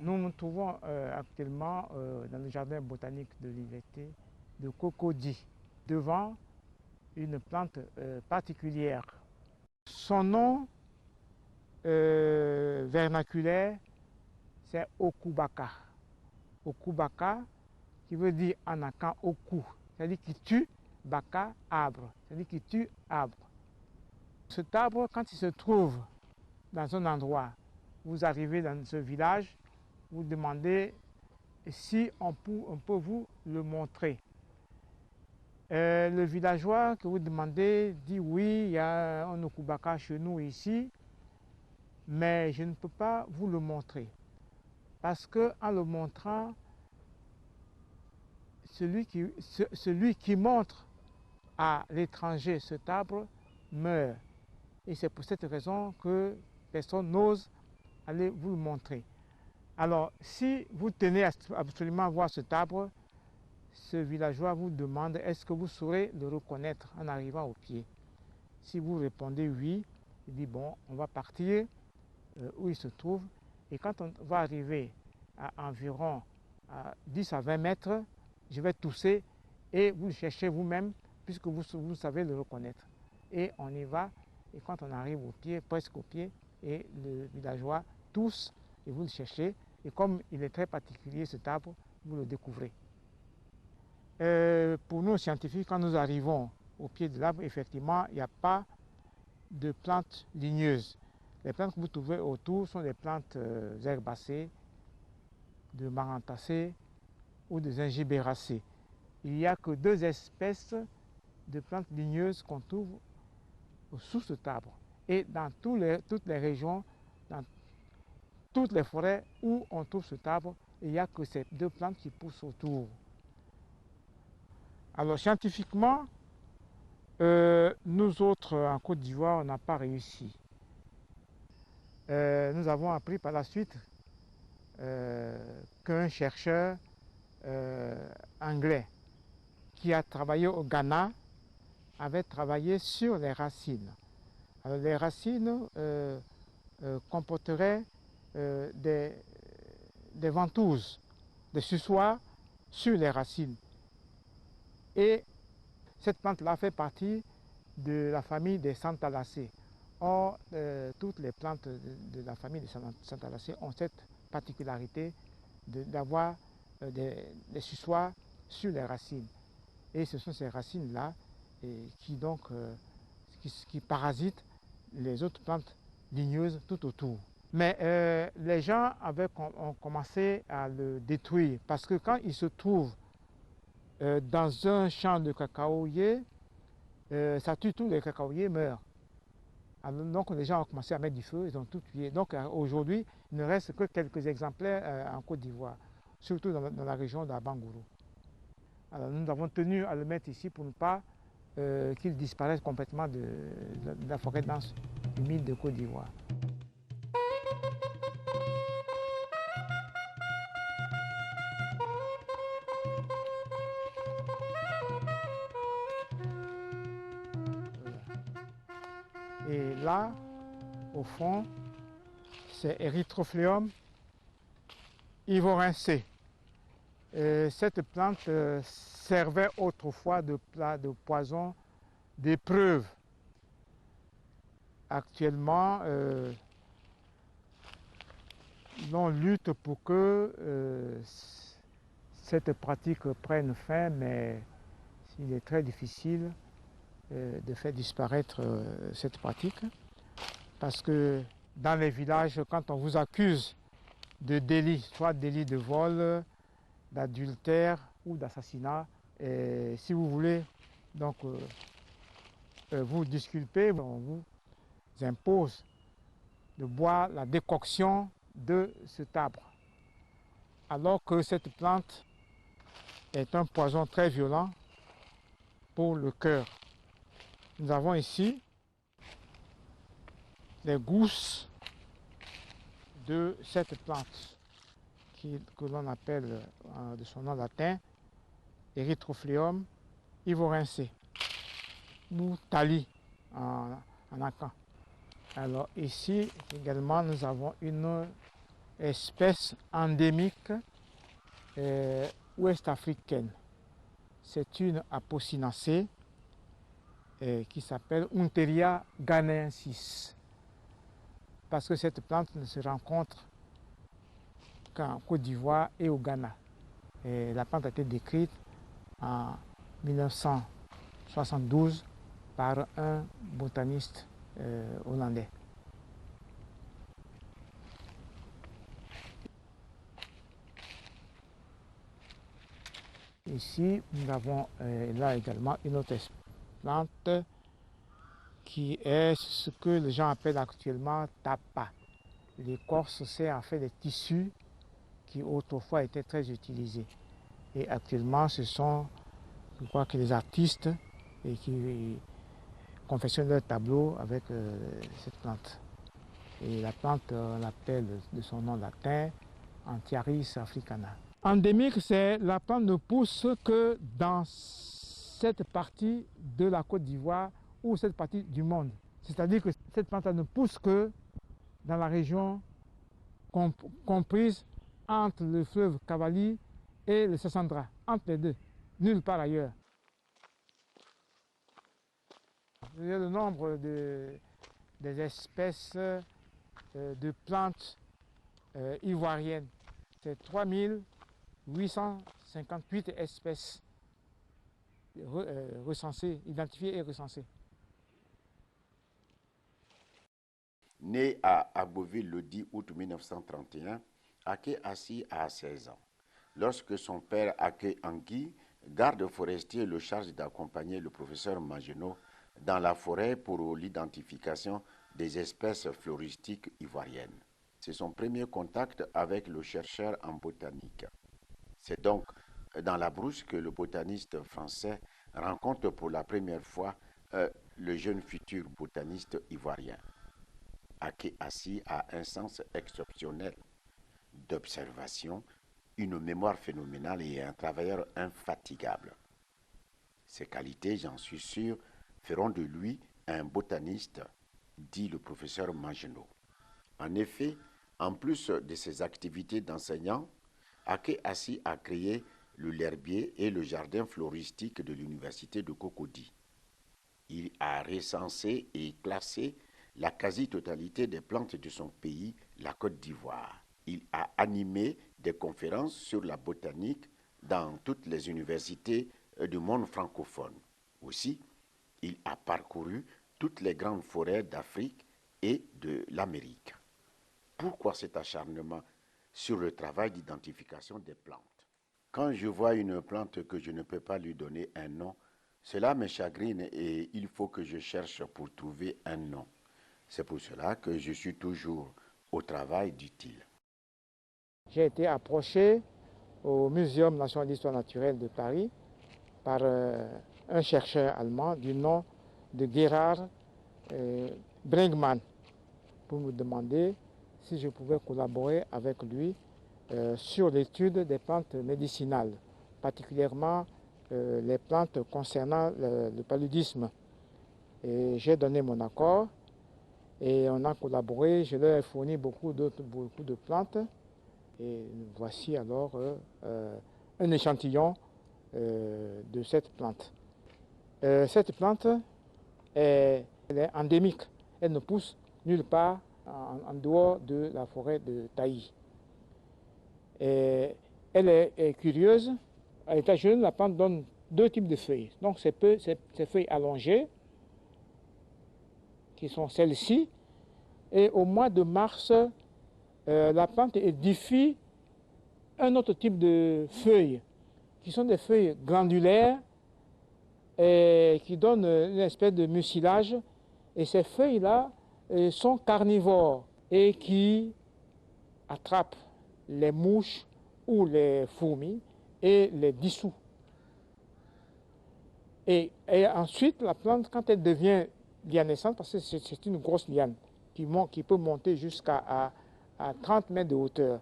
Nous nous trouvons actuellement dans le jardin botanique de l'Université de Cocody, devant une plante particulière. Son nom vernaculaire, c'est Okubaka. Okubaka, qui veut dire en akan Oku, c'est-à-dire qui tue, Baka, arbre, c'est-à-dire qui tue arbre. Cet arbre, quand il se trouve dans un endroit, vous arrivez dans ce village, vous demandez si on peut vous le montrer. Le villageois que vous demandez dit oui, il y a un Okubaka chez nous ici, mais je ne peux pas vous le montrer. Parce qu'en le montrant, celui qui montre à l'étranger cet arbre meurt. Et c'est pour cette raison que personne n'ose aller vous le montrer. Alors, si vous tenez absolument à voir cet arbre, ce villageois vous demande est-ce que vous saurez le reconnaître en arrivant au pied. Si vous répondez oui, il dit bon, on va partir où il se trouve. Et quand on va arriver à environ 10 à 20 mètres, je vais tousser et vous le cherchez vous-même puisque vous savez le reconnaître. Et on y va. Et quand on arrive au pied, presque au pied, et le villageois tousse et vous le cherchez. Et comme il est très particulier cet arbre, vous le découvrez. Pour nous scientifiques, quand nous arrivons au pied de l'arbre, effectivement, il n'y a pas de plantes ligneuses. Les plantes que vous trouvez autour sont des plantes herbacées, de marantacées ou de gingibéracées. Il n'y a que 2 espèces de plantes ligneuses qu'on trouve sous cet arbre. Et dans toutes les régions, dans toutes les forêts où on trouve cet arbre, il n'y a que ces 2 plantes qui poussent autour. Alors scientifiquement, nous autres en Côte d'Ivoire, on n'a pas réussi. Nous avons appris par la suite qu'un chercheur anglais qui a travaillé au Ghana avait travaillé sur les racines. Alors, les racines comporteraient des ventouses, des sussoirs sur les racines. Et cette plante-là fait partie de la famille des Santalacées. Or, toutes les plantes de la famille des Santalacées ont cette particularité d'avoir des sussoirs sur les racines. Et ce sont ces racines-là qui parasitent les autres plantes ligneuses tout autour. Mais les gens ont commencé à le détruire parce que quand il se trouve dans un champ de cacaoyers, ça tue tous les cacaoyers meurent. Alors, donc les gens ont commencé à mettre du feu, ils ont tout tué. Donc aujourd'hui, il ne reste que quelques exemplaires en Côte d'Ivoire, surtout dans la région d'Abangourou. Alors nous avons tenu à le mettre ici pour ne pas qu'il disparaisse complètement de la forêt dense humide de Côte d'Ivoire. Et là, au fond, c'est Erythrophyllum ivorense. Cette plante servait autrefois de plat de poison d'épreuve. Actuellement, on lutte pour que cette pratique prenne fin, mais il est très difficile de faire disparaître cette pratique parce que dans les villages, quand on vous accuse de délit, soit délit de vol, d'adultère ou d'assassinat, si vous voulez donc vous disculper, on vous impose de boire la décoction de cet arbre, alors que cette plante est un poison très violent pour le cœur. Nous avons ici les gousses de cette plante que l'on appelle de son nom latin Erythrophyllum ivorense ou Tali en akan. Alors ici également nous avons une espèce endémique ouest africaine. C'est une apocinacée qui s'appelle Unteria ghanensis. Parce que cette plante ne se rencontre qu'en Côte d'Ivoire et au Ghana. Et la plante a été décrite en 1972 par un botaniste hollandais. Ici, nous avons là également une autre plante qui est ce que les gens appellent actuellement tapa. L'écorce sert à faire des tissus qui autrefois étaient très utilisés. Et actuellement, ce sont, je crois que les artistes qui confectionnent leurs tableaux avec cette plante. Et la plante, on l'appelle de son nom latin Antiaris africana. Endémique, c'est la plante ne pousse que dans cette partie de la Côte d'Ivoire ou cette partie du monde. C'est-à-dire que cette plante ne pousse que dans la région comprise entre le fleuve Cavali et le Sassandra, entre les deux, nulle part ailleurs. Le nombre des espèces de plantes ivoiriennes, c'est 3858 espèces recensées, identifiées et recensées. Né à Agboville le 10 août 1931, Ake Assi a 16 ans. Lorsque son père Ake Angui, garde forestier, le charge d'accompagner le professeur Magenot dans la forêt pour l'identification des espèces floristiques ivoiriennes. C'est son premier contact avec le chercheur en botanique. C'est donc dans la brousse que le botaniste français rencontre pour la première fois le jeune futur botaniste ivoirien. Ake Assi a un sens exceptionnel d'observation, une mémoire phénoménale et un travailleur infatigable. Ces qualités, j'en suis sûr, feront de lui un botaniste, dit le professeur Magenot. En effet, en plus de ses activités d'enseignant, Ake Assi a créé l'herbier et le jardin floristique de l'université de Cocody. Il a recensé et classé la quasi-totalité des plantes de son pays, la Côte d'Ivoire. Il a animé des conférences sur la botanique dans toutes les universités du monde francophone. Aussi, il a parcouru toutes les grandes forêts d'Afrique et de l'Amérique. Pourquoi cet acharnement sur le travail d'identification des plantes? Quand je vois une plante que je ne peux pas lui donner un nom, cela me chagrine et il faut que je cherche pour trouver un nom. C'est pour cela que je suis toujours au travail, dit-il. J'ai été approché au Muséum national d'histoire naturelle de Paris par un chercheur allemand du nom de Gerhard Bringmann pour me demander si je pouvais collaborer avec lui sur l'étude des plantes médicinales, particulièrement les plantes concernant le paludisme. Et j'ai donné mon accord et on a collaboré. Je leur ai fourni beaucoup de plantes. Et voici alors un échantillon de cette plante. Cette plante elle est endémique. Elle ne pousse nulle part en dehors de la forêt de Taï. Et elle est curieuse. À l'état jeune, la plante donne deux types de feuilles. Donc ces feuilles allongées, qui sont celles-ci. Et au mois de mars, la plante édifie un autre type de feuilles, qui sont des feuilles glandulaires et qui donnent une espèce de mucilage. Et ces feuilles-là sont carnivores et qui attrapent les mouches ou les fourmis et les dissous. Et ensuite, la plante, quand elle devient lianescente, parce que c'est une grosse liane qui peut monter jusqu'à 30 mètres de hauteur.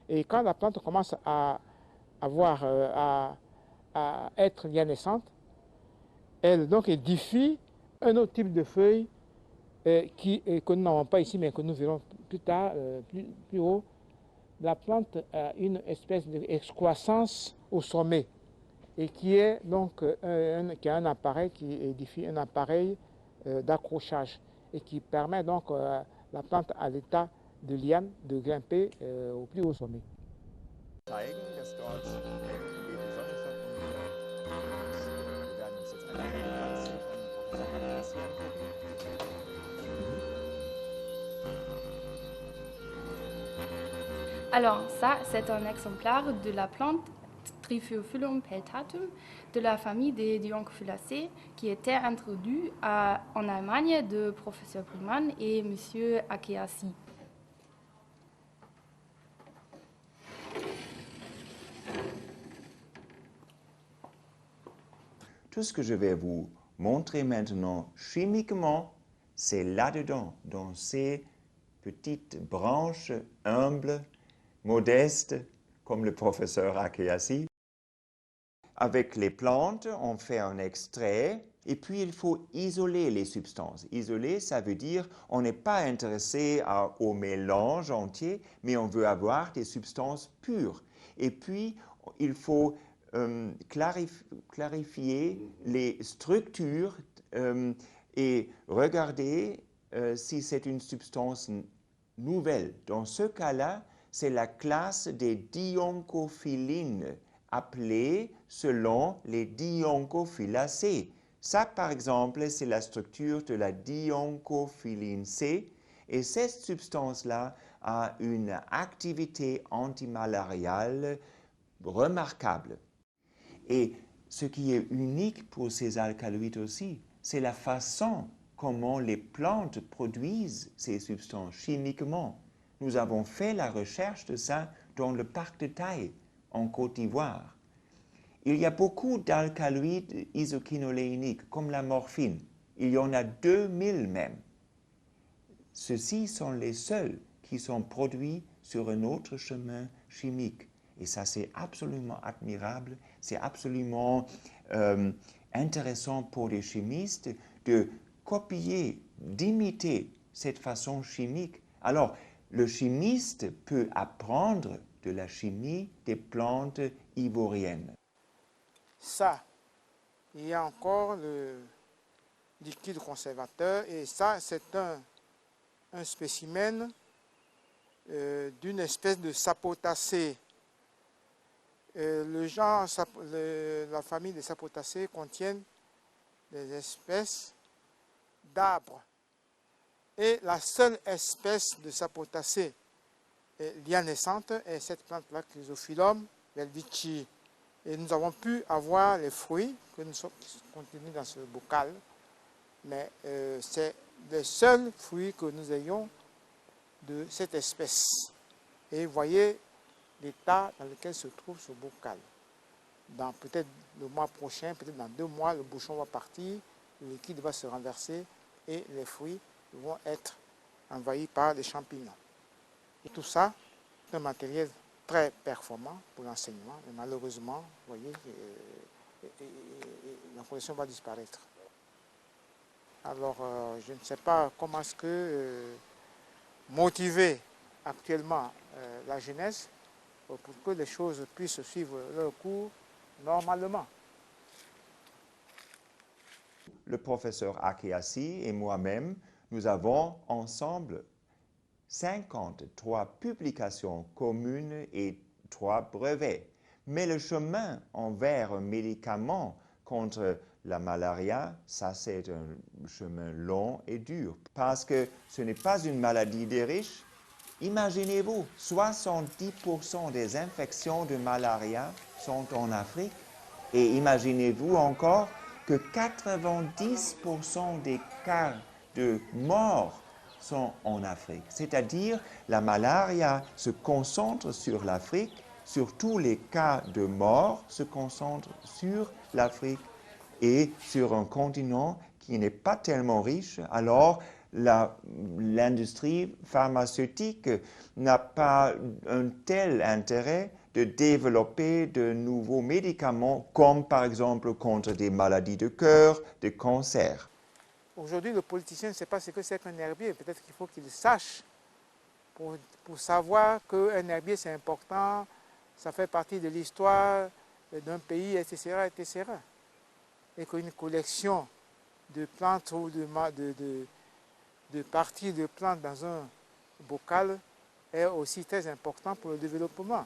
Et quand la plante commence à être lianescente, elle donc édifie un autre type de feuilles que nous n'avons pas ici, mais que nous verrons plus tard, plus haut, la plante a une espèce d'excroissance au sommet et qui est donc qui a un appareil qui édifie un appareil d'accrochage et qui permet donc la plante à l'état de liane de grimper au plus haut sommet. Alors ça, c'est un exemplaire de la plante Triphyophyllum peltatum de la famille des Dioncophyllacées qui était introduite en Allemagne de professeur Brugmann et monsieur Akeasi. Tout ce que je vais vous montrer maintenant chimiquement, c'est là-dedans, dans ces petites branches humbles, modestes, comme le professeur Akeasi. Avec les plantes, on fait un extrait et puis il faut isoler les substances. Isoler, ça veut dire on n'est pas intéressé au mélange entier, mais on veut avoir des substances pures. Et puis, il faut clarifier les structures et regarder si c'est une substance nouvelle. Dans ce cas-là, c'est la classe des dioncophylline, appelée selon les Dioncophyllacées. Ça, par exemple, c'est la structure de la dioncophyline C, et cette substance-là a une activité antimalariale remarquable. Et ce qui est unique pour ces alcaloïdes aussi, c'est la façon comment les plantes produisent ces substances chimiquement. Nous avons fait la recherche de ça dans le parc de Taï, en Côte d'Ivoire. Il y a beaucoup d'alcaloïdes isoquinoléniques, comme la morphine. Il y en a 2000 même. Ceux-ci sont les seuls qui sont produits sur un autre chemin chimique. Et ça, c'est absolument admirable, c'est absolument intéressant pour les chimistes de copier, d'imiter cette façon chimique. Alors, le chimiste peut apprendre de la chimie des plantes ivoiriennes. Ça, il y a encore le liquide conservateur et ça, c'est un spécimen d'une espèce de sapotacée. La famille des sapotacées contient des espèces d'arbres. Et la seule espèce de sapotacée lianescente est cette plante-là, Chrysophyllum welwitschii. Et nous avons pu avoir les fruits qui sont contenus dans ce bocal, mais c'est les seuls fruits que nous ayons de cette espèce. Et vous voyez l'état dans lequel se trouve ce bocal. Dans peut-être le mois prochain, peut-être dans 2 mois, le bouchon va partir, le liquide va se renverser et les fruits vont être envahis par les champignons. Et tout ça, c'est un matériel très performant pour l'enseignement, mais malheureusement, vous voyez, la collection va disparaître. Alors, je ne sais pas comment est-ce que motiver actuellement la jeunesse pour que les choses puissent suivre leur cours normalement. Le professeur Akeasi et moi-même, nous avons ensemble 53 publications communes et 3 brevets. Mais le chemin envers un médicament contre la malaria, ça c'est un chemin long et dur, parce que ce n'est pas une maladie des riches. Imaginez-vous, 70% des infections de malaria sont en Afrique, et imaginez-vous encore que 90% des cas de mort sont en Afrique. C'est-à-dire, la malaria se concentre sur l'Afrique, surtout les cas de mort se concentrent sur l'Afrique et sur un continent qui n'est pas tellement riche. Alors, l'industrie pharmaceutique n'a pas un tel intérêt de développer de nouveaux médicaments, comme par exemple contre des maladies de cœur, des cancers. Aujourd'hui, le politicien ne sait pas ce que c'est qu'un herbier. Peut-être qu'il faut qu'il sache pour savoir qu'un herbier c'est important, ça fait partie de l'histoire d'un pays, etc., etc. Et qu'une collection de plantes ou de parties de plantes dans un bocal est aussi très important pour le développement.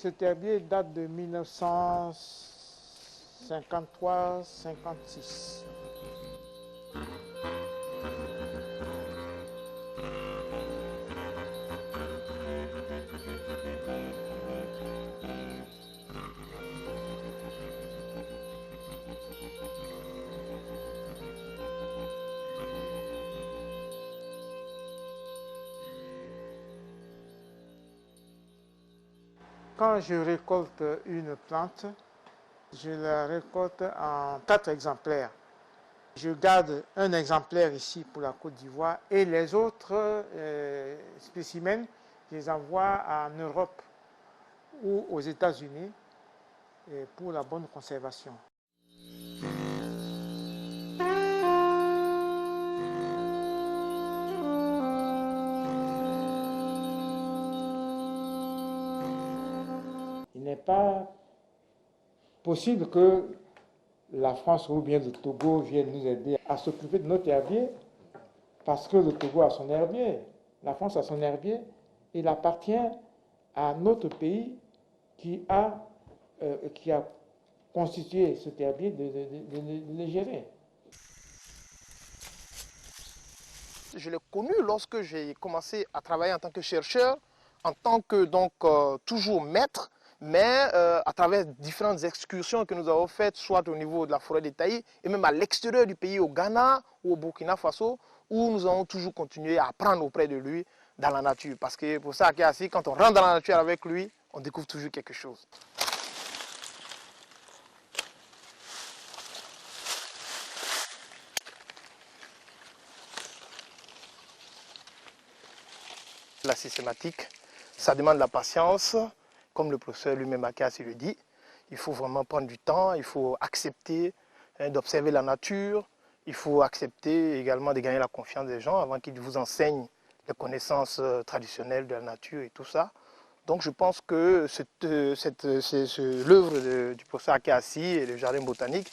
Cet herbier date de 1953-56. Quand je récolte une plante, je la récolte en 4 exemplaires. Je garde un exemplaire ici pour la Côte d'Ivoire et les autres spécimens, je les envoie en Europe ou aux États-Unis pour la bonne conservation. Il n'est pas possible que la France ou bien le Togo viennent nous aider à s'occuper de notre herbier parce que le Togo a son herbier, la France a son herbier, il appartient à notre pays qui a constitué cet herbier de le gérer. Je l'ai connu lorsque j'ai commencé à travailler en tant que chercheur, en tant que toujours maître, mais à travers différentes excursions que nous avons faites, soit au niveau de la forêt des Taïs, et même à l'extérieur du pays, au Ghana ou au Burkina Faso, où nous avons toujours continué à apprendre auprès de lui dans la nature. Parce que pour ça, quand on rentre dans la nature avec lui, on découvre toujours quelque chose. La systématique, ça demande la patience, comme le professeur lui-même Akiasi le dit. Il faut vraiment prendre du temps, il faut accepter d'observer la nature, il faut accepter également de gagner la confiance des gens avant qu'ils vous enseignent les connaissances traditionnelles de la nature et tout ça. Donc je pense que l'œuvre du professeur Akiasi et le jardin botanique,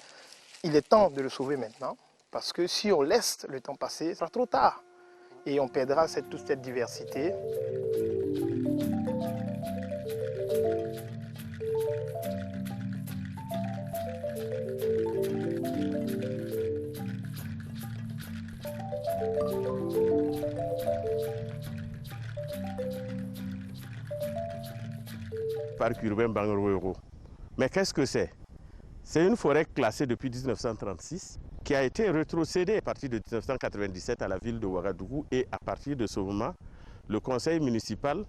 il est temps de le sauver maintenant, parce que si on laisse le temps passer, ça sera trop tard. Et on perdra toute cette diversité. Parc urbain Bangororo. Mais qu'est-ce que c'est? C'est une forêt classée depuis 1936 qui a été rétrocédée à partir de 1997 à la ville de Ouagadougou, et à partir de ce moment, le conseil municipal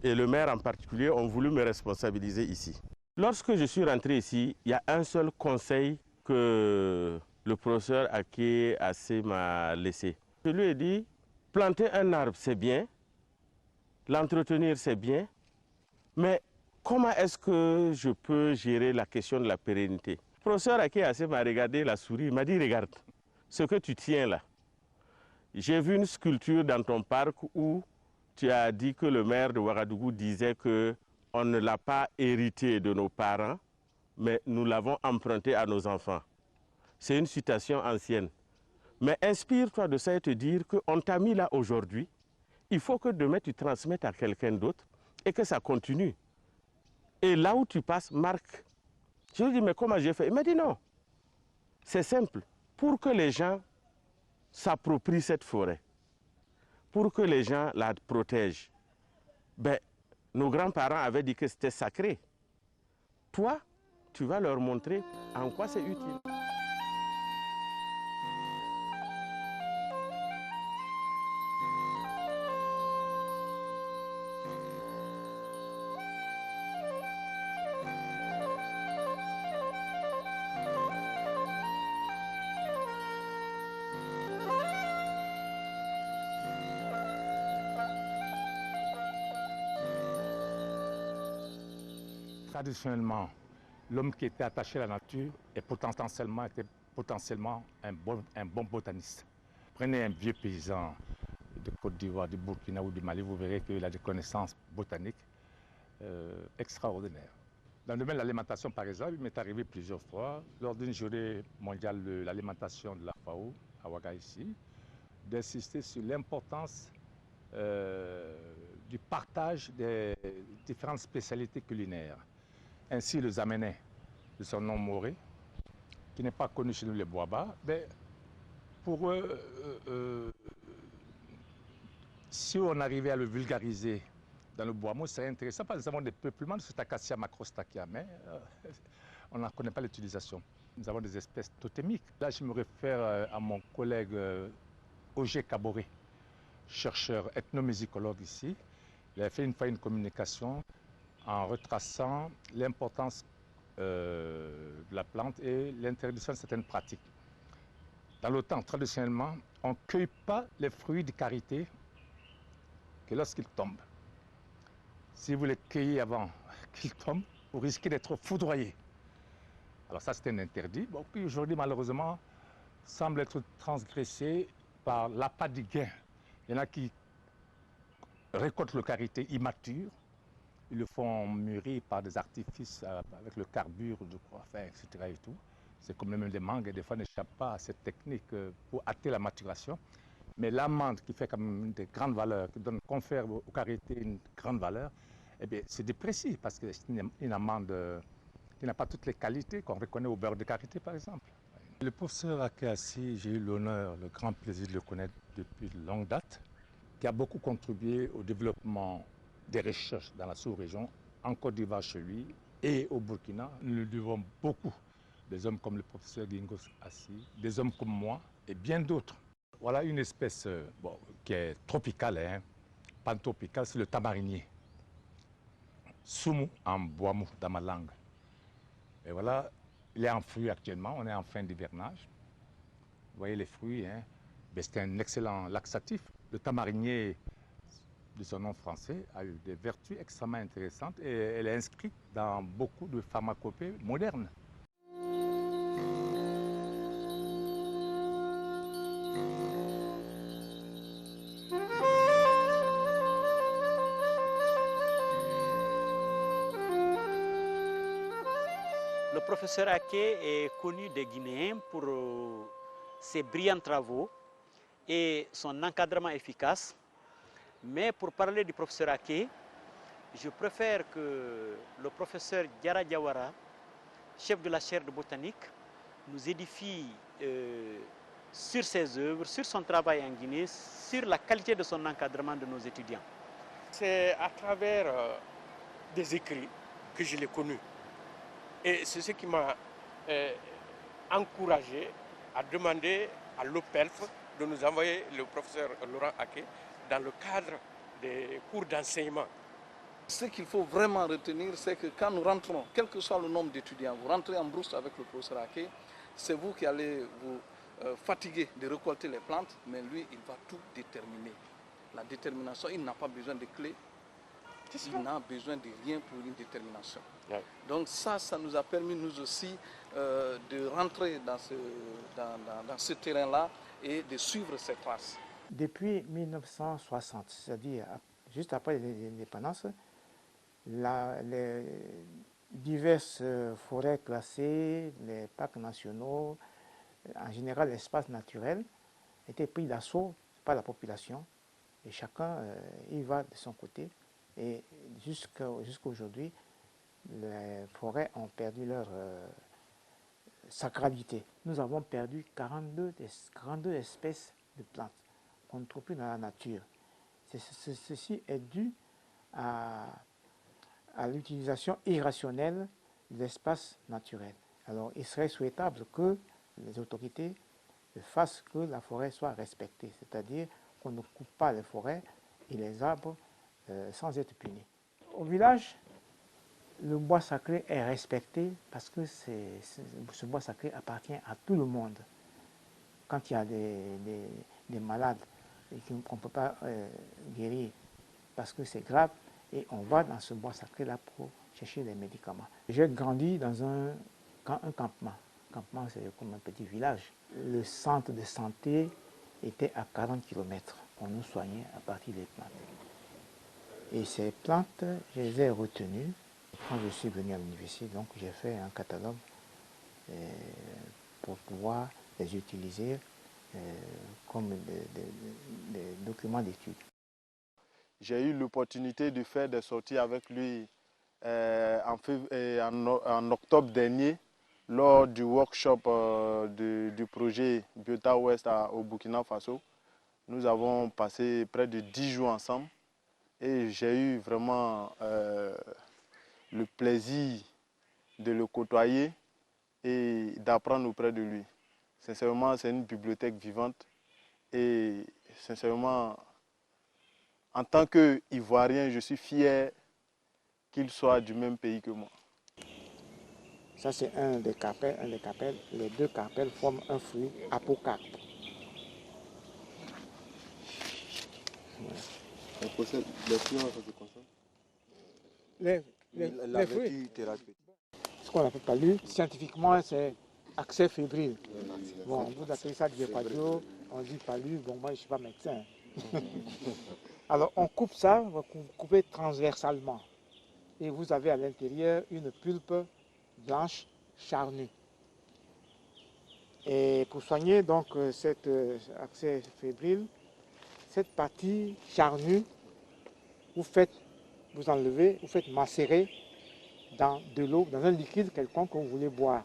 et le maire en particulier ont voulu me responsabiliser ici. Lorsque je suis rentré ici, il y a un seul conseil que le professeur Akiasi m'a laissé. Je lui ai dit, planter un arbre c'est bien, l'entretenir c'est bien, mais comment est-ce que je peux gérer la question de la pérennité? Le professeur Akiasi m'a regardé la souris, il m'a dit, regarde, ce que tu tiens là, j'ai vu une sculpture dans ton parc où tu as dit que le maire de Ouagadougou disait qu'on ne l'a pas hérité de nos parents, mais nous l'avons emprunté à nos enfants. C'est une citation ancienne. Mais inspire-toi de ça et te dire qu'on t'a mis là aujourd'hui, il faut que demain tu transmettes à quelqu'un d'autre et que ça continue. Et là où tu passes, marque. Je lui ai dit, mais comment j'ai fait? Il m'a dit non. C'est simple. Pour que les gens s'approprient cette forêt, pour que les gens la protègent, ben, nos grands-parents avaient dit que c'était sacré. Toi, tu vas leur montrer en quoi c'est utile. Traditionnellement, l'homme qui était attaché à la nature était potentiellement un bon botaniste. Prenez un vieux paysan de Côte d'Ivoire, du Burkina ou du Mali, vous verrez qu'il a des connaissances botaniques extraordinaires. Dans le domaine de l'alimentation, par exemple, il m'est arrivé plusieurs fois, lors d'une journée mondiale de l'alimentation de la FAO, à Ouaga ici, d'insister sur l'importance du partage des différentes spécialités culinaires. Ainsi, le zamené, de son nom Moré, qui n'est pas connu chez nous, les Boaba, mais pour eux, si on arrivait à le vulgariser dans le bois mou, c'est intéressant parce que nous avons des peuplements de cet acacia macrostachya, mais on n'en connaît pas l'utilisation. Nous avons des espèces totémiques. Là, je me réfère à mon collègue Ogé Kaboré, chercheur ethnomusicologue ici. Il a fait une fois une communication en retraçant l'importance de la plante et l'interdiction de certaines pratiques. Dans le temps, traditionnellement, on ne cueille pas les fruits de karité que lorsqu'ils tombent. Si vous les cueillez avant qu'ils tombent, vous risquez d'être foudroyé. Alors ça, c'est un interdit, bon, qui aujourd'hui, malheureusement, semble être transgressé par l'appât du gain. Il y en a qui récoltent le karité immature, ils le font mûrir par des artifices avec le carbure, je crois, enfin, etc. et tout. C'est comme même des mangues, et des fois n'échappent pas à cette technique pour hâter la maturation. Mais l'amande qui fait quand même des grandes valeurs, qui confère au karité une grande valeur, eh bien, c'est déprécié parce que c'est une amande qui n'a pas toutes les qualités qu'on reconnaît au beurre de karité, par exemple. Le professeur Aké-Assi, j'ai eu l'honneur, le grand plaisir de le connaître depuis de longue date, qui a beaucoup contribué au développement des recherches dans la sous-région, en Côte d'Ivoire chez lui et au Burkina. Nous lui devons beaucoup. Des hommes comme le professeur Gingos Assi, des hommes comme moi et bien d'autres. Voilà une espèce qui est tropicale, hein, pantropicale, c'est le tamarinier. Soumou en bois mou dans ma langue. Et voilà, il est en fruit actuellement, on est en fin d'hivernage. Vous voyez les fruits, hein, c'est un excellent laxatif. Le tamarinier, de son nom français, a eu des vertus extrêmement intéressantes et elle est inscrite dans beaucoup de pharmacopées modernes. Le professeur Aké est connu des Guinéens pour ses brillants travaux et son encadrement efficace. Mais pour parler du professeur Aké, je préfère que le professeur Diarra Diawara, chef de la chaire de botanique, nous édifie sur ses œuvres, sur son travail en Guinée, sur la qualité de son encadrement de nos étudiants. C'est à travers des écrits que je l'ai connu. Et c'est ce qui m'a encouragé à demander à l'OPELF de nous envoyer le professeur Laurent Aké dans le cadre des cours d'enseignement. Ce qu'il faut vraiment retenir, c'est que quand nous rentrons, quel que soit le nombre d'étudiants, vous rentrez en brousse avec le professeur Aké, c'est vous qui allez vous fatiguer de récolter les plantes, mais lui, il va tout déterminer. La détermination, il n'a pas besoin de clés, il n'a besoin de rien pour une détermination. Ouais. Donc ça nous a permis, nous aussi, de rentrer dans ce terrain-là et de suivre ses traces. Depuis 1960, c'est-à-dire juste après l'indépendance, les diverses forêts classées, les parcs nationaux, en général l'espace naturel, étaient pris d'assaut par la population et chacun y va de son côté. Et jusqu'à aujourd'hui, les forêts ont perdu leur sacralité. Nous avons perdu 42 espèces de plantes qu'on ne trouve plus dans la nature. Ceci est dû à l'utilisation irrationnelle de l'espace naturel. Alors il serait souhaitable que les autorités fassent que la forêt soit respectée, c'est-à-dire qu'on ne coupe pas les forêts et les arbres sans être punis. Au village, le bois sacré est respecté parce que ce bois sacré appartient à tout le monde. Quand il y a des malades et qu'on ne peut pas guérir parce que c'est grave, et on va dans ce bois sacré-là pour chercher les médicaments. J'ai grandi dans un campement. Un campement, c'est comme un petit village. Le centre de santé était à 40 km. On nous soignait à partir des plantes. Et ces plantes, je les ai retenues. Quand je suis venu à l'université, donc j'ai fait un catalogue pour pouvoir les utiliser comme des documents d'études. J'ai eu l'opportunité de faire des sorties avec lui en octobre dernier lors du workshop du projet Biota Ouest au Burkina Faso. Nous avons passé près de 10 jours ensemble et j'ai eu vraiment le plaisir de le côtoyer et d'apprendre auprès de lui. Sincèrement, c'est une bibliothèque vivante et sincèrement, en tant qu'Ivoirien, je suis fier qu'il soit du même pays que moi. Ça, c'est un des carpels. Les deux carpels forment un fruit apocarpe. Les fruits, ça se consomme. Les fruits, ce qu'on appelle palu, scientifiquement, c'est accès fébrile. Bon, vous appelez ça diapadio, on dit palu, bon, moi je ne suis pas médecin. Alors, on coupe ça, vous coupez transversalement. Et vous avez à l'intérieur une pulpe blanche charnue. Et pour soigner donc cet accès fébrile, cette partie charnue, vous enlevez, vous faites macérer dans de l'eau, dans un liquide quelconque que vous voulez boire.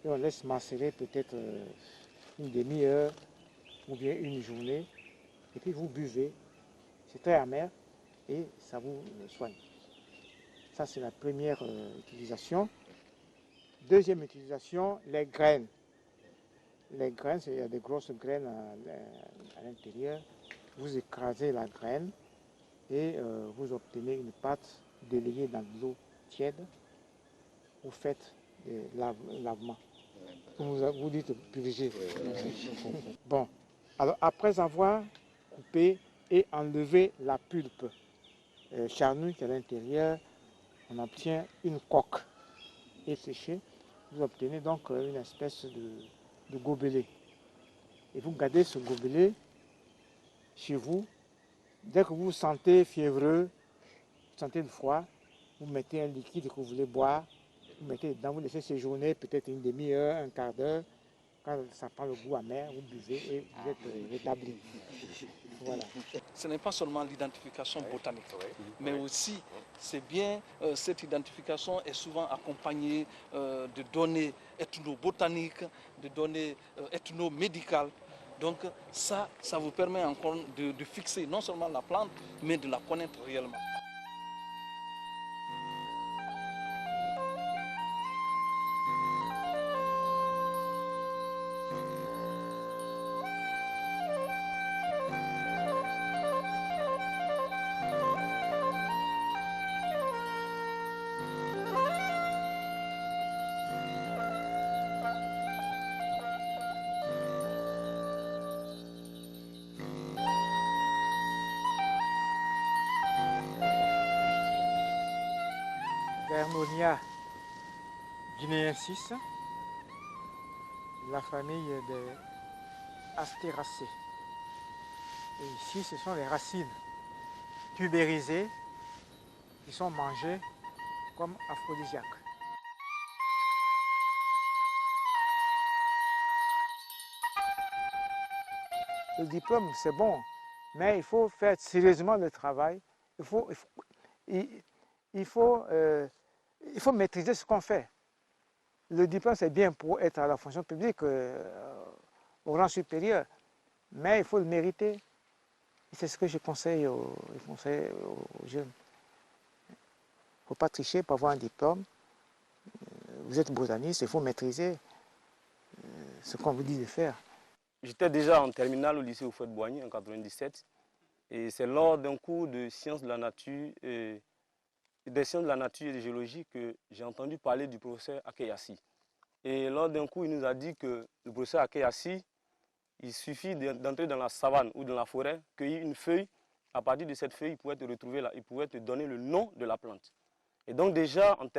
Et on laisse macérer peut-être une demi-heure ou bien une journée. Et puis vous buvez. C'est très amer et ça vous soigne. Ça, c'est la première utilisation. Deuxième utilisation, les graines. Les graines, il y a des grosses graines à l'intérieur. Vous écrasez la graine et vous obtenez une pâte délayée dans de l'eau tiède. Vous faites des lavements. Vous dites purger. Bon, alors après avoir coupé et enlevé la pulpe charnue qui est à l'intérieur, on obtient une coque éséchée. Vous obtenez donc une espèce de gobelet. Et vous gardez ce gobelet chez vous. Dès que vous vous sentez fiévreux, vous sentez le froid, vous mettez un liquide que vous voulez boire, vous mettez dedans, vous laissez séjourner peut-être une demi-heure, un quart d'heure. Quand ça prend le goût amer, vous buvez et vous êtes rétabli. Voilà. Ce n'est pas seulement l'identification botanique, mais aussi, c'est bien, cette identification est souvent accompagnée de données ethnobotaniques, de données ethnomédicales. Donc ça vous permet encore de fixer non seulement la plante, mais de la connaître réellement. Vernonia guinéensis, la famille des Astéracées. Et ici, ce sont les racines tubérisées qui sont mangées comme aphrodisiaques. Le diplôme, c'est bon, mais il faut faire sérieusement le travail. Il faut maîtriser ce qu'on fait. Le diplôme, c'est bien pour être à la fonction publique, au rang supérieur, mais il faut le mériter. C'est ce que je conseille aux jeunes. Il ne faut pas tricher pour avoir un diplôme. Vous êtes botaniste, il faut maîtriser ce qu'on vous dit de faire. J'étais déjà en terminale au lycée Houphouët-Boigny en 1997. Et c'est lors d'un cours de sciences de la nature et des sciences de la nature et de géologie que j'ai entendu parler du professeur Akeyassi. Et lors d'un cours, il nous a dit que le professeur Akeyassi, il suffit d'entrer dans la savane ou dans la forêt, cueillir une feuille À partir de cette feuille, il pouvait te retrouver là, il pouvait te donner le nom de la plante. Et donc déjà, en termes